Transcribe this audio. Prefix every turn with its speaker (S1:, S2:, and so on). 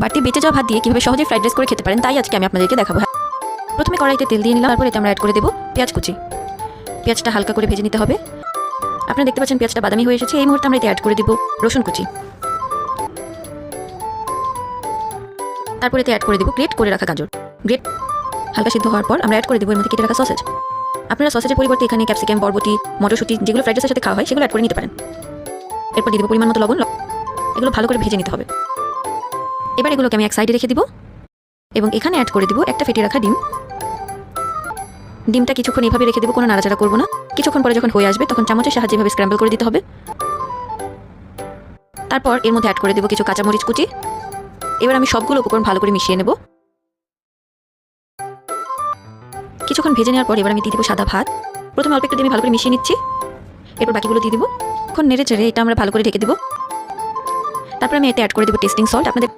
S1: বাড়তি বেঁচে যাওয়া ভাত দিয়ে কীভাবে সহজে ফ্রাইড রাইস করে খেতে পারেন তাই আজকে আমি আপনাদেরকে দেখাবো। প্রথমে কড়াইতে তেল দিয়ে নিলাম, তারপর এতে আমরা অ্যাড করে দেবো পেঁয়াজ কুচি। পেঁয়াজটা হালকা করে ভেজে নিতে হবে। আপনারা দেখতে পাচ্ছেন পেঁয়াজটা বাদামি হয়ে এসেছে। এই মুহূর্তে আমরা এতে অ্যাড করে দেবো রসুন কুচি। তারপর এতে অ্যাড করে দেবো গ্রেট করে রাখা গাজর। হালকা সিদ্ধ হওয়ার পর আমরা অ্যাড করে দেবো এর মধ্যে কেটে রাখা সসেজ। আপনারা সসেজের পরিবর্তে এখানে ক্যাপসিকাম, বরবটি, মটরশুঁটি যেগুলো ফ্রাইড রাইসের সাথে খাওয়া হয় সেগুলো অ্যাড করে নিতে পারেন। এরপর দিয়ে দেবো পরিমাণ মতো লবণ। এগুলো ভালো করে ভেজে নিতে হবে। এবার এগুলোকে আমি এক সাইডে রেখে দিব এবং এখানে অ্যাড করে দিব একটা ফেটে রাখা ডিম। ডিমটা কিছুক্ষণ এভাবে রেখে দেবো, কোনো নাড়াচাড়া করবো না। কিছুক্ষণ পরে যখন হয়ে আসবে তখন চামচের সাহায্যে এভাবে স্ক্র্যাম্বল করে দিতে হবে। তারপর এর মধ্যে অ্যাড করে দেবো কিছু কাঁচামরিচ কুচি। এবার আমি সবগুলো উপকরণ ভালো করে মিশিয়ে নেব। কিছুক্ষণ ভেজে নেওয়ার পর এবার আমি দিয়ে দেবো সাদা ভাত। প্রথমে অল্প একটু দিয়ে আমি ভালো করে মিশিয়ে নিচ্ছি। এরপর বাকিগুলো দিয়ে দেবো। এখন নেড়ে চেড়ে এটা আমরা ভালো করে ঢেকে দেবো। তারপর আমি এতে অ্যাড করে দেবো টেস্টিং সল্ট। আপনাদের